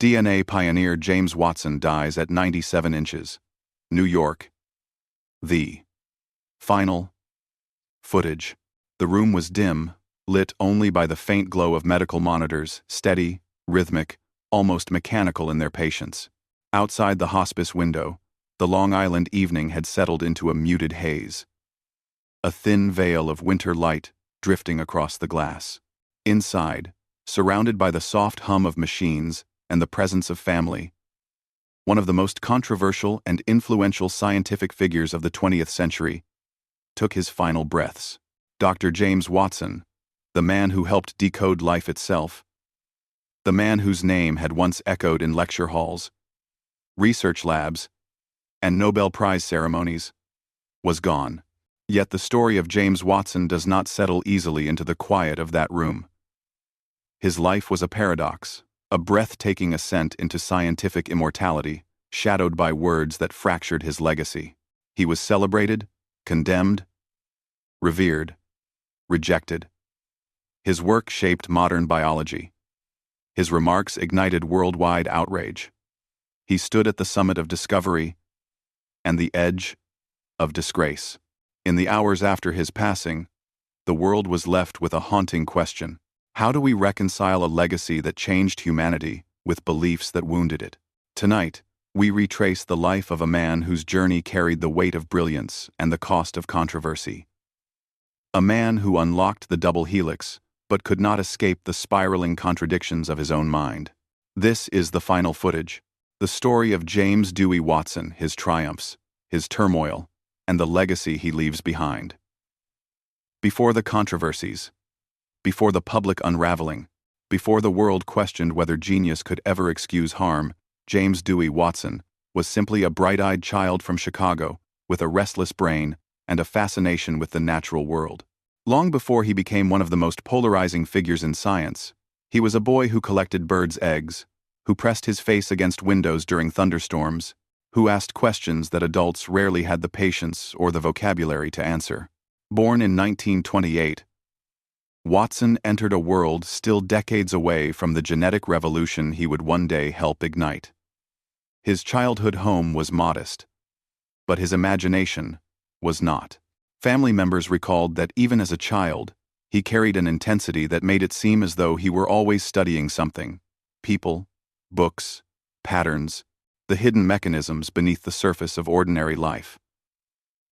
DNA pioneer James Watson dies at 97 inches. New York. The final footage. The room was dim, lit only by the faint glow of medical monitors, steady, rhythmic, almost mechanical in their patience. Outside the hospice window, the Long Island evening had settled into a muted haze. A thin veil of winter light drifting across the glass. Inside, surrounded by the soft hum of machines and the presence of family, one of the most controversial and influential scientific figures of the 20th century took his final breaths. Dr. James Watson, the man who helped decode life itself, the man whose name had once echoed in lecture halls, research labs, and Nobel Prize ceremonies, was gone. Yet the story of James Watson does not settle easily into the quiet of that room. His life was a paradox, a breathtaking ascent into scientific immortality, shadowed by words that fractured his legacy. He was celebrated, condemned, revered, rejected. His work shaped modern biology. His remarks ignited worldwide outrage. He stood at the summit of discovery and the edge of disgrace. In the hours after his passing, the world was left with a haunting question. How do we reconcile a legacy that changed humanity with beliefs that wounded it? Tonight, we retrace the life of a man whose journey carried the weight of brilliance and the cost of controversy. A man who unlocked the double helix, but could not escape the spiraling contradictions of his own mind. This is the final footage, the story of James Dewey Watson, his triumphs, his turmoil, and the legacy he leaves behind. Before the controversies, before the public unraveling, before the world questioned whether genius could ever excuse harm, James Dewey Watson was simply a bright-eyed child from Chicago with a restless brain and a fascination with the natural world. Long before he became one of the most polarizing figures in science, he was a boy who collected birds' eggs, who pressed his face against windows during thunderstorms, who asked questions that adults rarely had the patience or the vocabulary to answer. Born in 1928, Watson entered a world still decades away from the genetic revolution he would one day help ignite. His childhood home was modest, but his imagination was not. Family members recalled that even as a child, he carried an intensity that made it seem as though he were always studying something: people, books, patterns, the hidden mechanisms beneath the surface of ordinary life.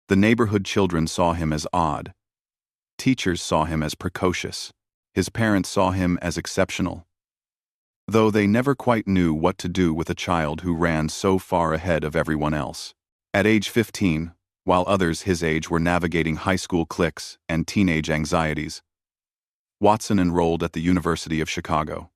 The neighborhood children saw him as odd. Teachers saw him as precocious. His parents saw him as exceptional. Though they never quite knew what to do with a child who ran so far ahead of everyone else. At age 15, while others his age were navigating high school cliques and teenage anxieties, Watson enrolled at the University of Chicago.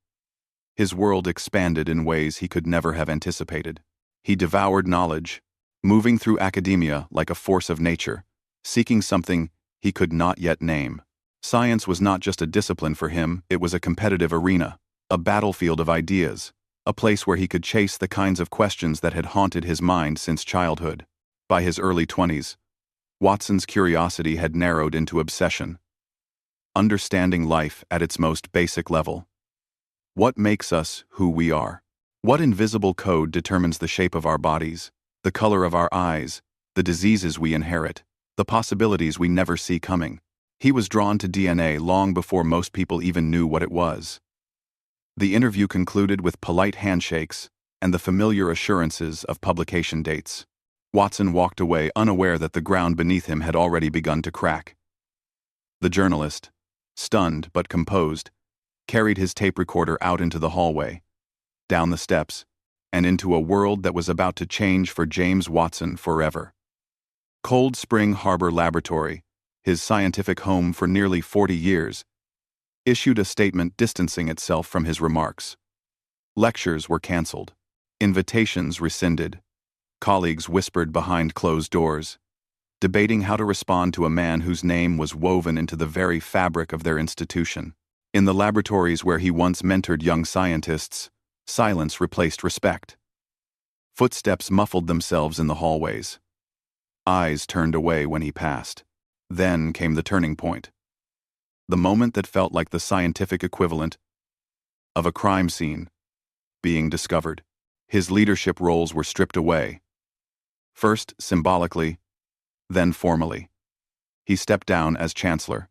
His world expanded in ways he could never have anticipated. He devoured knowledge, moving through academia like a force of nature, seeking something he could not yet name. Science was not just a discipline for him, it was a competitive arena, a battlefield of ideas, a place where he could chase the kinds of questions that had haunted his mind since childhood. By his early 20s, Watson's curiosity had narrowed into obsession. Understanding life at its most basic level. What makes us who we are? What invisible code determines the shape of our bodies, the color of our eyes, the diseases we inherit, the possibilities we never see coming? He was drawn to DNA long before most people even knew what it was. The interview concluded with polite handshakes and the familiar assurances of publication dates. Watson walked away unaware that the ground beneath him had already begun to crack. The journalist, stunned but composed, carried his tape recorder out into the hallway, down the steps, and into a world that was about to change for James Watson forever. Cold Spring Harbor Laboratory, his scientific home for nearly 40 years, issued a statement distancing itself from his remarks. Lectures were canceled, invitations rescinded, colleagues whispered behind closed doors, debating how to respond to a man whose name was woven into the very fabric of their institution. In the laboratories where he once mentored young scientists, silence replaced respect. Footsteps muffled themselves in the hallways. Eyes turned away when he passed. Then came the turning point. The moment that felt like the scientific equivalent of a crime scene. being discovered. His leadership roles were stripped away, first symbolically, then formally. He stepped down as chancellor.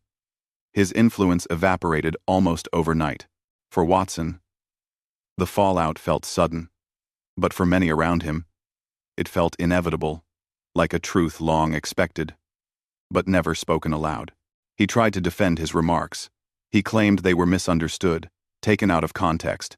His influence evaporated almost overnight. For Watson, the fallout felt sudden, but for many around him, it felt inevitable, like a truth long expected, but never spoken aloud. He tried to defend his remarks. He claimed they were misunderstood, taken out of context.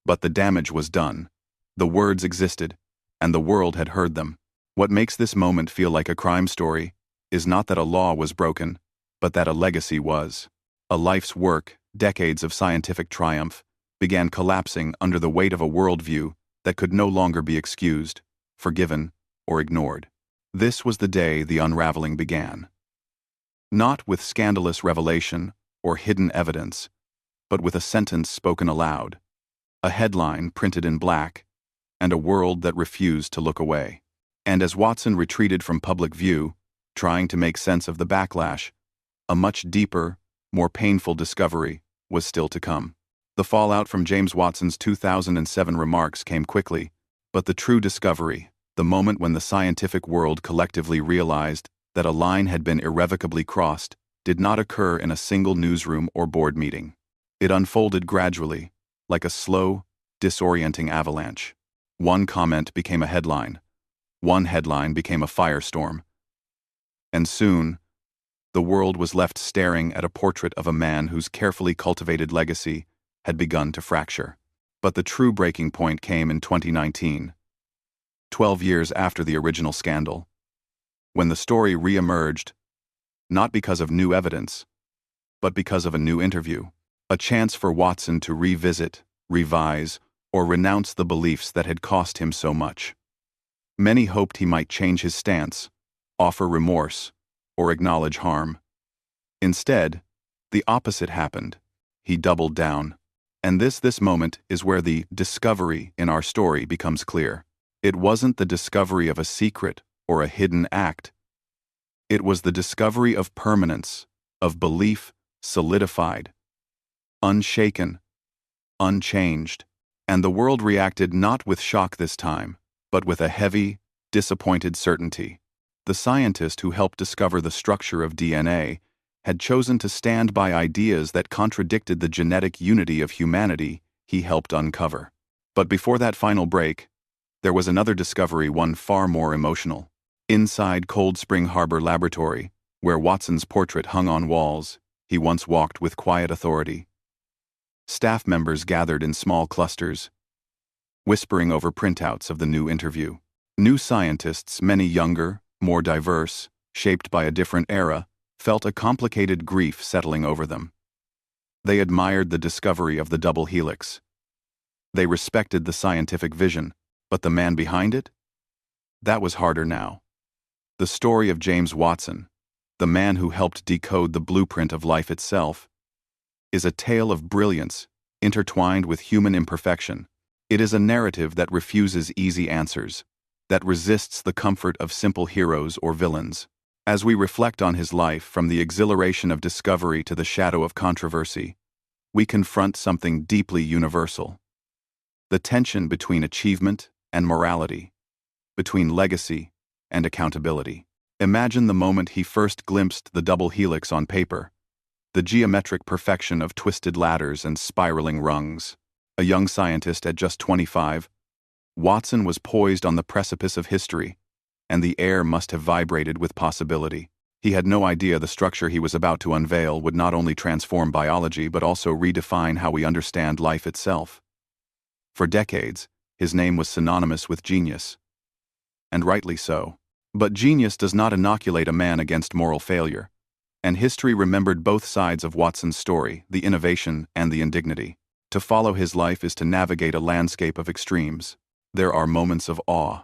But the damage was done. The words existed, and the world had heard them. What makes this moment feel like a crime story is not that a law was broken, but that a legacy was. A life's work, decades of scientific triumph, began collapsing under the weight of a worldview that could no longer be excused, forgiven, or ignored. This was the day the unraveling began. Not with scandalous revelation or hidden evidence, but with a sentence spoken aloud, a headline printed in black, and a world that refused to look away. And as Watson retreated from public view, trying to make sense of the backlash, a much deeper, more painful discovery was still to come. The fallout from James Watson's 2007 remarks came quickly, but the true discovery, the moment when the scientific world collectively realized that a line had been irrevocably crossed, did not occur in a single newsroom or board meeting. It unfolded gradually, like a slow, disorienting avalanche. One comment became a headline. One headline became a firestorm. And soon, the world was left staring at a portrait of a man whose carefully cultivated legacy had begun to fracture. But the true breaking point came in 2019, 12 years after the original scandal, when the story re-emerged, not because of new evidence, but because of a new interview, a chance for Watson to revisit, revise, or renounce the beliefs that had cost him so much. Many hoped he might change his stance, offer remorse, or acknowledge harm. Instead, the opposite happened. He doubled down. And this moment is where the discovery in our story becomes clear. It wasn't the discovery of a secret or a hidden act. It was the discovery of permanence, of belief solidified, unshaken, unchanged. And the world reacted not with shock this time, but with a heavy, disappointed certainty. The scientist who helped discover the structure of DNA had chosen to stand by ideas that contradicted the genetic unity of humanity he helped uncover. But before that final break, there was another discovery, one far more emotional. Inside Cold Spring Harbor Laboratory, where Watson's portrait hung on walls, he once walked with quiet authority. Staff members gathered in small clusters, whispering over printouts of the new interview. New scientists, many younger, more diverse, shaped by a different era, felt a complicated grief settling over them. They admired the discovery of the double helix. They respected the scientific vision, but the man behind it? That was harder now. The story of James Watson, the man who helped decode the blueprint of life itself, is a tale of brilliance intertwined with human imperfection. It is a narrative that refuses easy answers, that resists the comfort of simple heroes or villains. As we reflect on his life from the exhilaration of discovery to the shadow of controversy, we confront something deeply universal. The tension between achievement and morality, between legacy and accountability. Imagine the moment he first glimpsed the double helix on paper, the geometric perfection of twisted ladders and spiraling rungs. A young scientist at just 25, Watson was poised on the precipice of history, and the air must have vibrated with possibility. He had no idea the structure he was about to unveil would not only transform biology but also redefine how we understand life itself. For decades, his name was synonymous with genius. And rightly so. But genius does not inoculate a man against moral failure, and history remembered both sides of Watson's story, the innovation and the indignity. To follow his life is to navigate a landscape of extremes. There are moments of awe,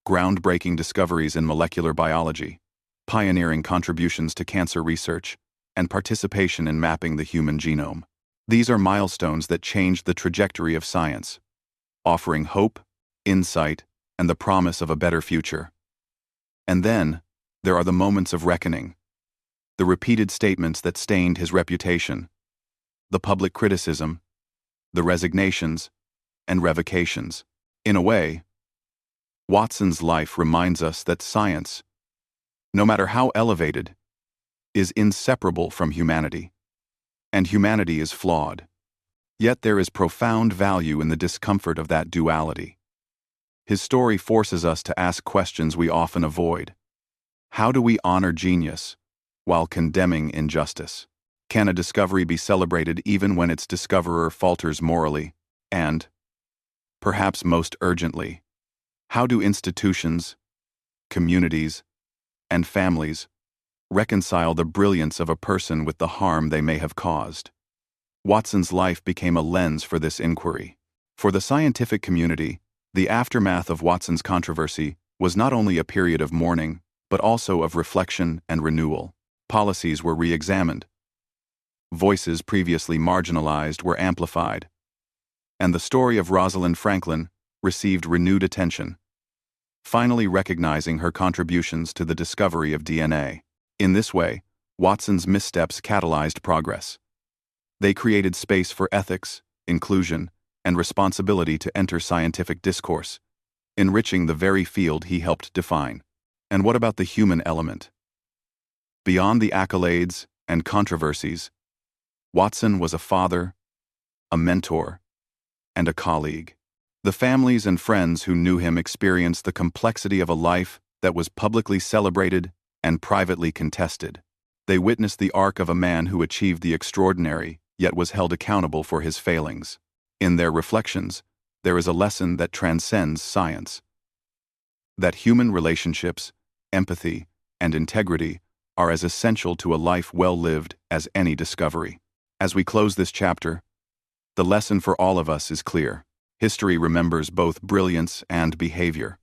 groundbreaking discoveries in molecular biology, pioneering contributions to cancer research, and participation in mapping the human genome. These are milestones that changed the trajectory of science, offering hope, insight, and the promise of a better future. And then, there are the moments of reckoning, the repeated statements that stained his reputation, the public criticism, the resignations, and revocations. In a way, Watson's life reminds us that science, no matter how elevated, is inseparable from humanity. And humanity is flawed. Yet there is profound value in the discomfort of that duality. His story forces us to ask questions we often avoid. How do we honor genius while condemning injustice? Can a discovery be celebrated even when its discoverer falters morally? And, perhaps most urgently, how do institutions, communities, and families reconcile the brilliance of a person with the harm they may have caused? Watson's life became a lens for this inquiry. For the scientific community, the aftermath of Watson's controversy was not only a period of mourning, but also of reflection and renewal. Policies were re-examined. Voices previously marginalized were amplified. And the story of Rosalind Franklin received renewed attention, finally recognizing her contributions to the discovery of DNA. In this way, Watson's missteps catalyzed progress. They created space for ethics, inclusion, and responsibility to enter scientific discourse, enriching the very field he helped define. And what about the human element? Beyond the accolades and controversies, Watson was a father, a mentor, and a colleague. The families and friends who knew him experienced the complexity of a life that was publicly celebrated and privately contested. They witnessed the arc of a man who achieved the extraordinary, yet was held accountable for his failings. In their reflections, there is a lesson that transcends science. That human relationships, empathy, and integrity are as essential to a life well lived as any discovery. As we close this chapter, the lesson for all of us is clear. History remembers both brilliance and behavior.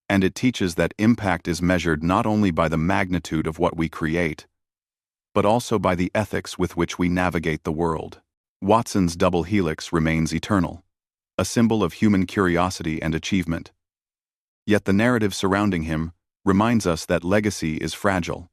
And it teaches that impact is measured not only by the magnitude of what we create, but also by the ethics with which we navigate the world. Watson's double helix remains eternal, a symbol of human curiosity and achievement. Yet the narrative surrounding him reminds us that legacy is fragile,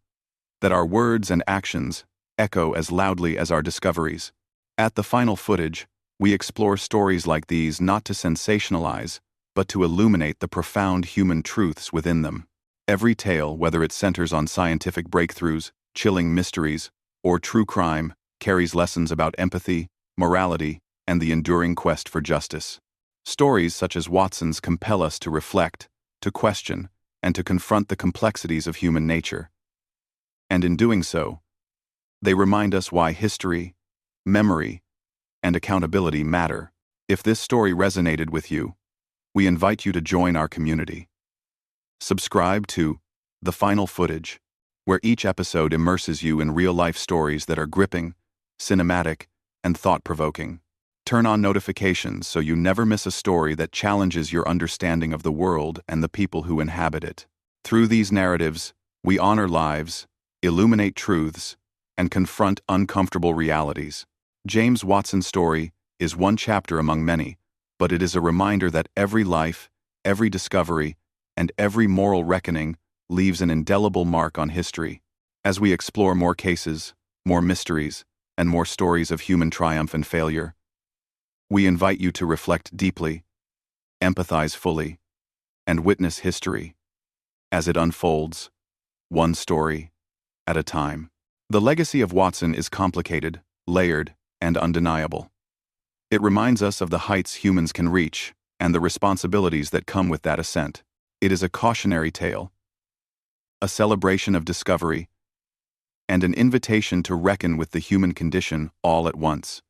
that our words and actions echo as loudly as our discoveries. At the final footage, we explore stories like these not to sensationalize, but to illuminate the profound human truths within them. Every tale, whether it centers on scientific breakthroughs, chilling mysteries, or true crime, carries lessons about empathy, morality, and the enduring quest for justice. Stories such as Watson's compel us to reflect, to question, and to confront the complexities of human nature. And in doing so, they remind us why history, memory, and accountability matter. If this story resonated with you, we invite you to join our community. Subscribe to The Final Footage, where each episode immerses you in real-life stories that are gripping, cinematic, and thought-provoking. Turn on notifications so you never miss a story that challenges your understanding of the world and the people who inhabit it. Through these narratives, we honor lives, illuminate truths, and confront uncomfortable realities. James Watson's story is one chapter among many, but it is a reminder that every life, every discovery, and every moral reckoning leaves an indelible mark on history. As we explore more cases, more mysteries, and more stories of human triumph and failure, we invite you to reflect deeply, empathize fully, and witness history as it unfolds, one story at a time. The legacy of Watson is complicated, layered, and undeniable. It reminds us of the heights humans can reach and the responsibilities that come with that ascent. It is a cautionary tale, a celebration of discovery, and an invitation to reckon with the human condition all at once.